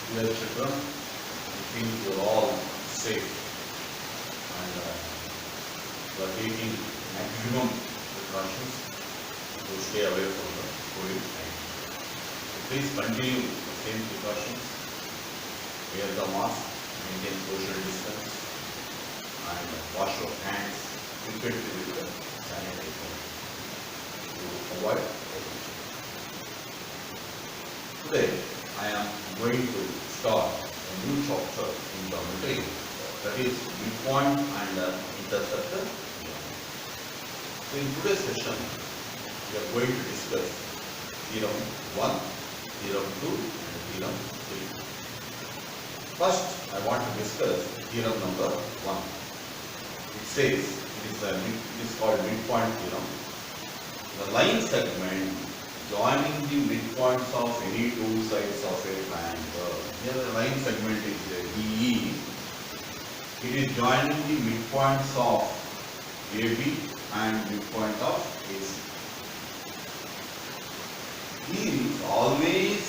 Dear children, I think you are all safe and you are taking maximum precautions to stay away from the COVID-19. So please continue the same precautions, wear the mask, maintain social distance and wash your hands frequently with the sanitizer to avoid COVID. Today I am going to start a new chapter in geometry, that is midpoint and interceptor. So in today's session we are going to discuss theorem 1, theorem 2 and theorem 3. First I want to discuss theorem number 1. It says it is called midpoint theorem. The line segment joining the midpoints of any two sides of a triangle. Here the line segment is DE. It is joining the midpoints of AB and midpoint of AC. D is always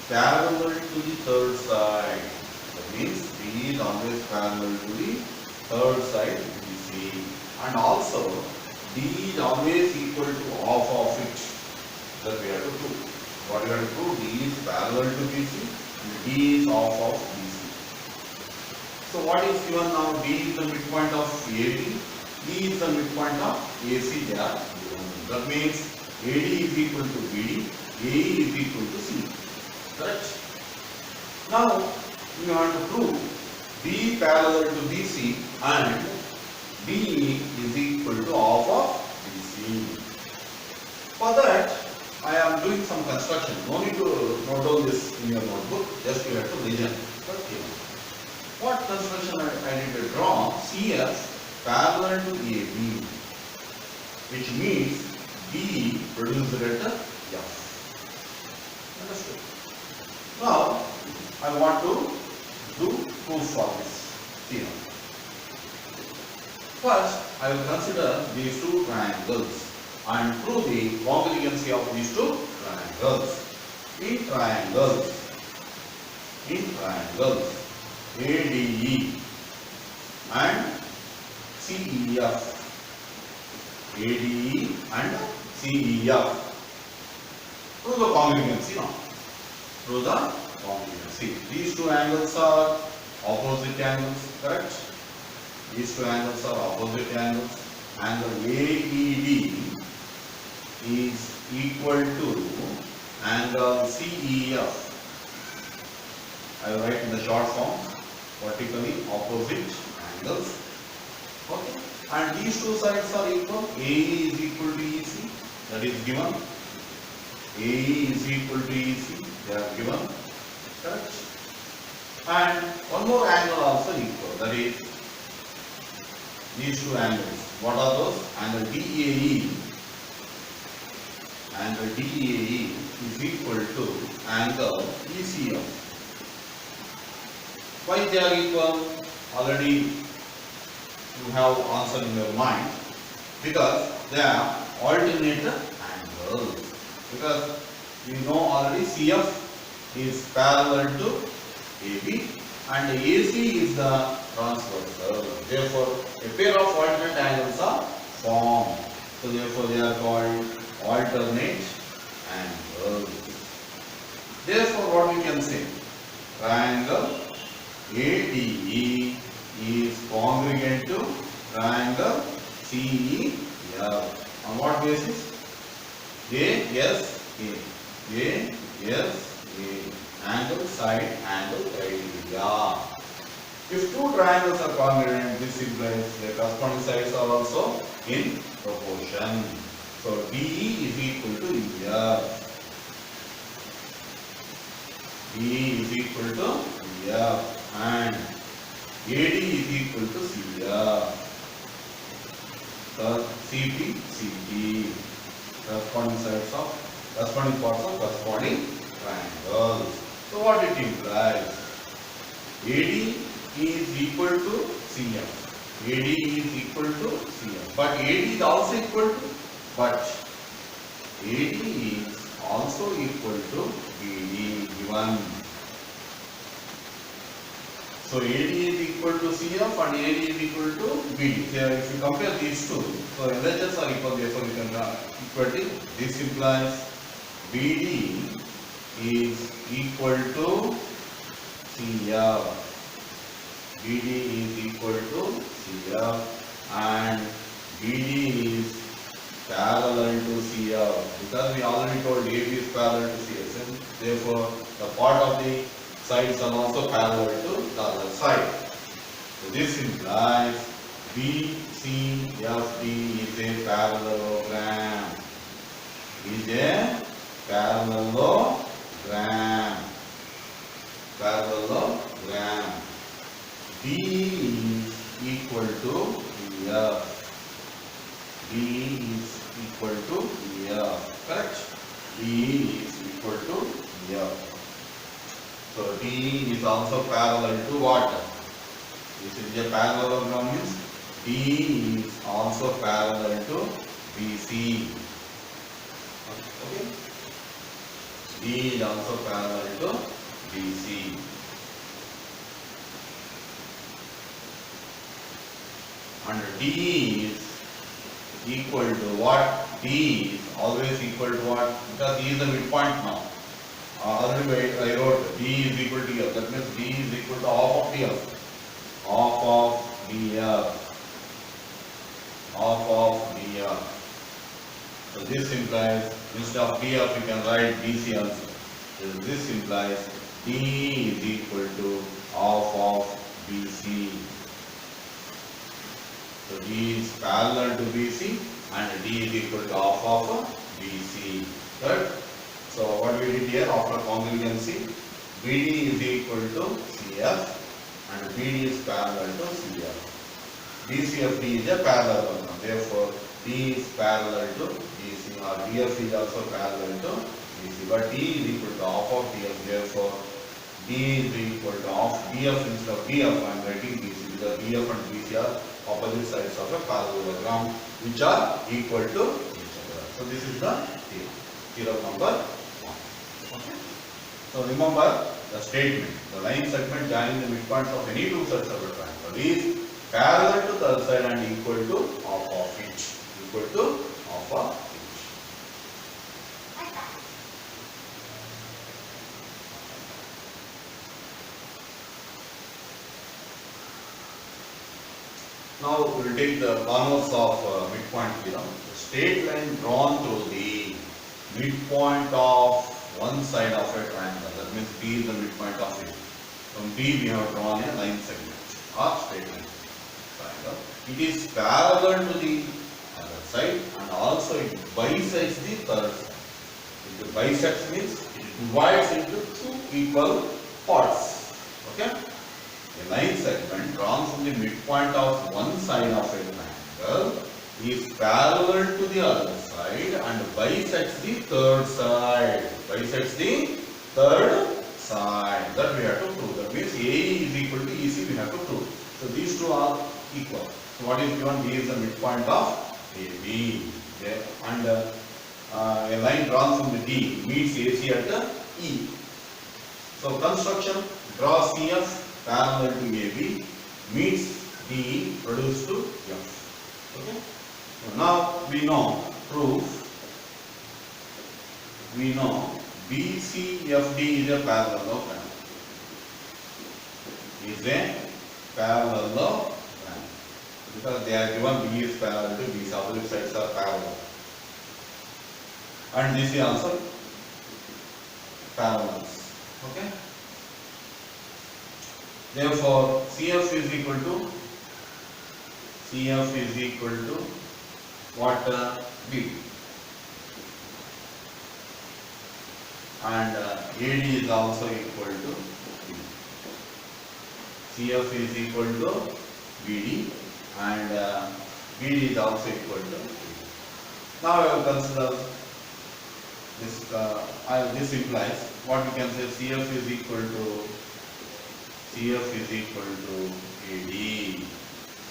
parallel to the third side. That means D is always parallel to the third side BC. And also D is always equal to half of it. That we have to prove. What we have to prove? D is parallel to BC and D is half of BC. So what is given now? D is the midpoint of AB, D is the midpoint of AC. They are given. That means AD is equal to BD, AE is equal to C. Correct? Now we want to prove D parallel to BC and DE is equal to half of BC. For that I am doing some construction. No need to note down this in your notebook. Just you have to listen. What construction I need to draw? CF parallel to AB, which means D produced at F. Understood? Now I want to do proofs for this theorem. First, I will consider these two triangles and prove the congruency of these two triangles. In triangles, ADE and CEF, ADE and CEF. Prove the congruency now. Prove the congruency. These two angles are opposite angles, correct? These two angles are opposite angles. Angle AED is equal to angle CEF. I will write in the short form, vertically opposite angles. Okay. And these two sides are equal. AE is equal to EC. That is given. AE is equal to EC. They are given. Correct. And one more angle also equal. That is these two angles. What are those? Angle DAE. Angle DAE is equal to angle ECF. Why they are equal? Already you have answer in your mind. Because they are alternate angles. Because we know already CF is parallel to AB and AC is the transversal. Therefore, a pair of alternate angles are formed. So therefore, they are called alternate angles. Therefore, what we can say? Triangle ADE is congruent to triangle CEF. On what basis? ASA. Angle, side, angle, criteria. If two triangles are congruent, this implies their corresponding sides are also in proportion. So DE is equal to EF. DE is equal to EF and AD is equal to CF. So CT. Corresponding parts of corresponding triangles. So what it implies? AD is equal to CF. AD is equal to CF. But AD is also equal to, but AD is also equal to BD given. So AD is equal to CF and AD is equal to BD. So if you compare these two, so LHS are equal, therefore we can equality. This implies BD is equal to CF. BD is equal to CF and BD is parallel to CF because we already told AB is parallel to CF. Therefore, the part of the sides are also parallel to the other side. So this implies BCFD is a parallelogram. Is a parallelogram. Parallelogram. D is equal to F. D is equal to F. Correct? D is equal to F. So D is also parallel to what? This is a parallelogram means D is also parallel to BC. Okay? D is also parallel to BC. And D is equal to what? D is always equal to what? Because D is the midpoint now. Already I wrote D is equal to F. That means D is equal to half of DF. Half of DF. Half of DF. So this implies instead of DF you can write DC also. So this implies D is equal to half of BC. So D is parallel to BC and D is equal to half of BC. Right? So what we did here after congruency, BD is equal to CF and BD is parallel to CF. DCFD is a parallelogram. Therefore, D is parallel to BC or DF is also parallel to BC. But D is equal to half of DF. Therefore, D is equal to half DF instead of DF. I am writing BC because DF and BC are opposite sides of a parallelogram which are equal to each other. So this is the theorem. Theorem number 1. Okay. So remember the statement. The line segment joining the midpoints of any two sides of a triangle is parallel to the other side and equal to half of each. Equal to half of each. Now we will take the converse of midpoint theorem. The straight line drawn through the midpoint of one side of a triangle. That means B is the midpoint of it. From B we have drawn a line segment or straight line triangle. It is parallel to the other side and also it bisects the third side. It bisects means it divides into two equal parts. Okay? A line segment drawn from the midpoint of one side of a triangle is parallel to the other side and bisects the third side. Bisects the third side. That we have to prove. That means AE is equal to EC we have to prove. So these two are equal. So what is given? D is the midpoint of AB. Okay. And a line drawn from the D meets AC at the E. So construction, draw CF parallel to AB meets DE produced to F. Okay. So now we know proof. We know BCFD is a parallelogram. Is a parallelogram because they are given B is parallel to B. Opposite sides are parallel. And this is also parallels. Okay. Therefore, CF is equal to what? B. And AD is also equal to B. CF is equal to BD and BD is also equal to B. Now I will consider this. This implies what we can say CF is equal to AD.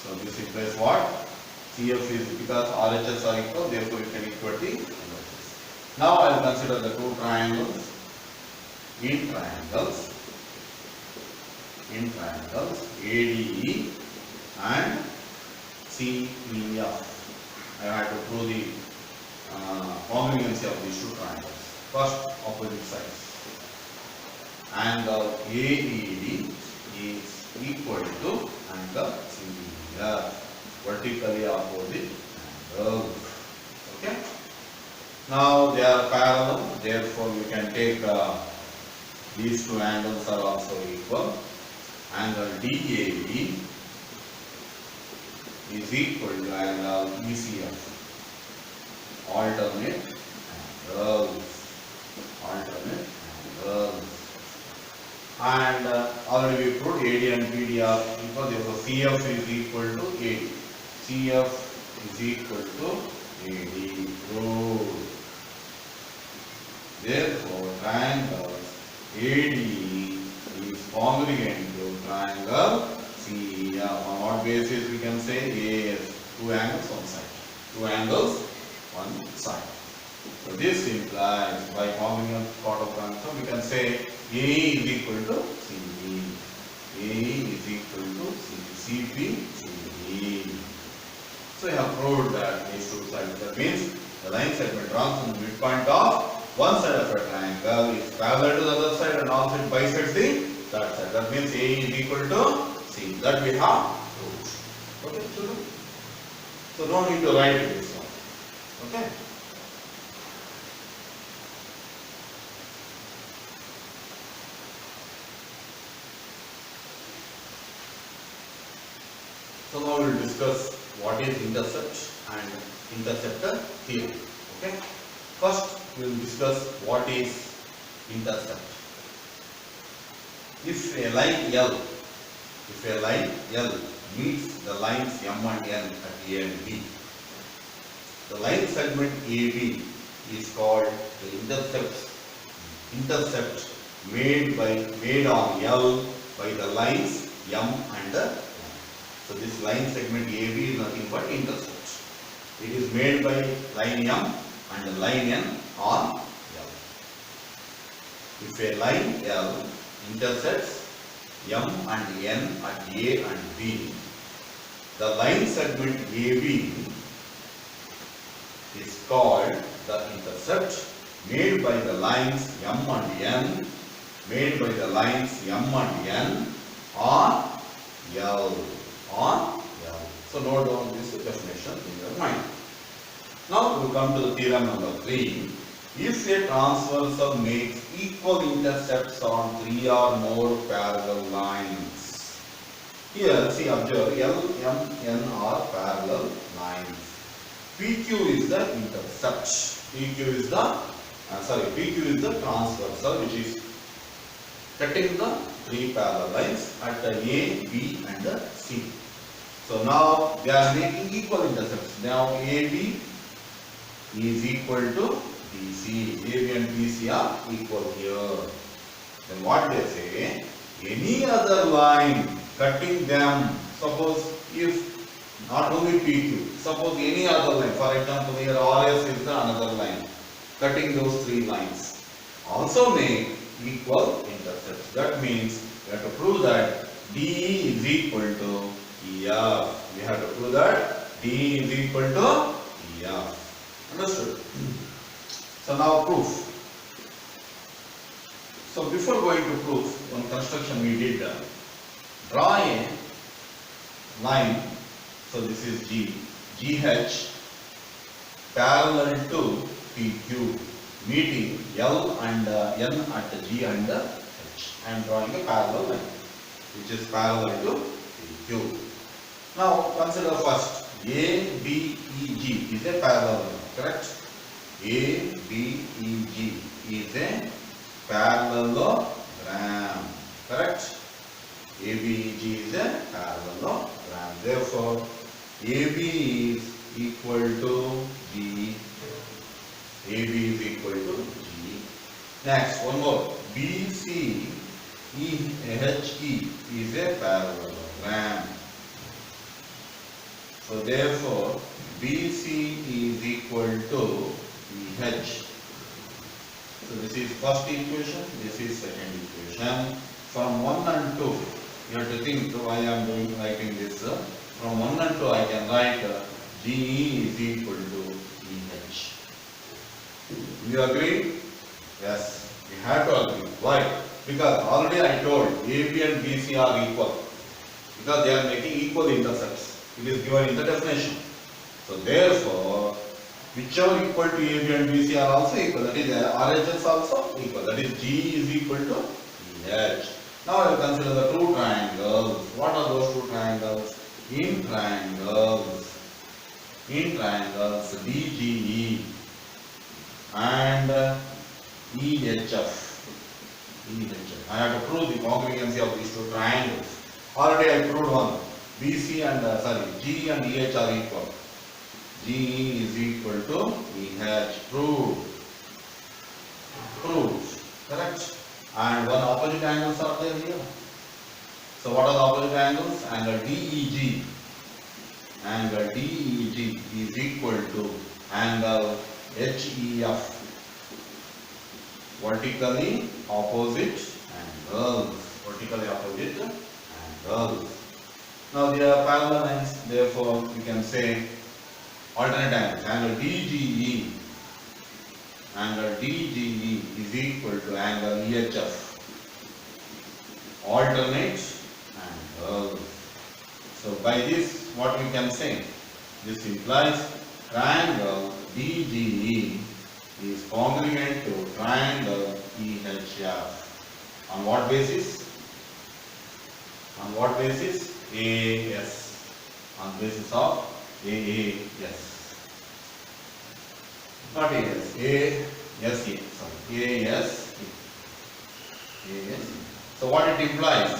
So this implies what? CF is because RHS are equal, therefore you can equal the LHS. Now I will consider the two triangles. In triangles, in triangles ADE and CEF. I had to prove the congruency of these two triangles. First, opposite sides. Angle AED is equal to angle CEF, vertically opposite angles. Okay. Now they are parallel, therefore we can take these two angles are also equal. Angle DAB is equal to angle ECF. Alternate angles. Alternate angles. And already we proved AD and BD are equal, therefore CF is equal to AD. CF is equal to AD. Proved. Therefore, triangle AD is congruent to triangle CEF. On what basis we can say AS? Two angles one side. Two angles one side. So this implies by congruent part of transfer we can say A is equal to CE. A is equal to CP, CE. So you have proved that these two sides. That means the line segment runs from the midpoint of one side of a triangle is parallel to the other side and also it bisects the third side. That means A is equal to C. That we have proved. Okay, children? So no need to write this one. Okay? So now we will discuss what is intercept and interceptor theory. Okay? First we will discuss what is intercept. If a line L meets the lines M and N at A and B, the line segment AB is called the intercept made on L by the lines M and N. So this line segment AB is nothing but intercept. It is made by line M and line N on L. If a line L intersects M and N at A and B, the line segment AB is called the intercept made by the lines M and N, on L. So note down this definition in your mind. Now we come to the theorem number 3. If a transversal makes equal intercepts on 3 or more parallel lines. Here see, observe, L, M, N are parallel lines. PQ is the intercept. PQ is the transversal which is cutting the 3 parallel lines at the A, B and the C. So now they are making equal intercepts. Now AB is equal to BC. AB and BC are equal here. Then what they say? Any other line cutting them, suppose if not only PQ, suppose any other line, for example here RS is the another line, cutting those 3 lines, also make equal intercepts. That means we have to prove that D is equal to EF. We have to prove that D is equal to EF. Understood? So now proof. So before going to proof, one construction we did, draw a line. So this is GH parallel to PQ, meeting L and N at G and H. I am drawing a parallel line which is parallel to PQ. Now consider first ABEG is a parallel line, correct? ABEG is a parallelogram, correct? ABEG is a parallelogram. Therefore, AB is equal to G. AB is equal to G. Next, one more. BCEHE is a parallelogram. So therefore, BC is equal to EH. So this is first equation, this is second equation. From 1 and 2, You have to think why I am writing this. From 1 and 2 I can write GE is equal to EH. You agree? Yes, we have to agree. Why? Because already I told AB and BC are equal. Because they are making equal intercepts. It is given in the definition. So therefore, whichever equal to AB and BC are also equal. That is RHS also equal. That is G is equal to EH. Now I will consider the two triangles. What are those two triangles? In triangles DGE and EHF. I have to prove the congruency of these two triangles. Already I proved one. BC and G and EH are equal. GE is equal to EH. Proved. Correct. And one opposite angles are there here. So what are the opposite angles? Angle DEG. Angle DEG is equal to angle HEF. Vertically opposite angles. Now they are parallel lines, therefore we can say alternate angles. Angle DGE is equal to angle EHF. Alternate angles. So by this, what we can say? This implies triangle DGE is congruent to triangle EHF. On what basis? AS. On basis of AAS. Not AS. ASA. AS. So what it implies?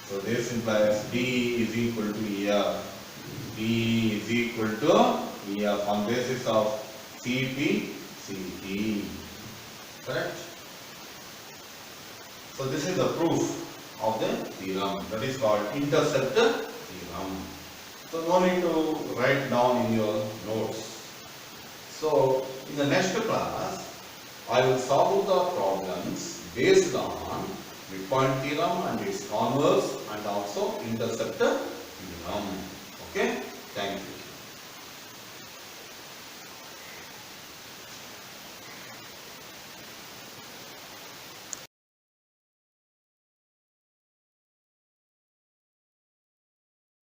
So this implies D is equal to EF. D is equal to EF on basis of CP, CT. Correct? So this is the proof of the theorem, that is called intercept theorem. So no need to write down in your notes. So in the next class, I will solve the problems based on midpoint theorem and its converse and also intercept theorem. Okay? Thank you.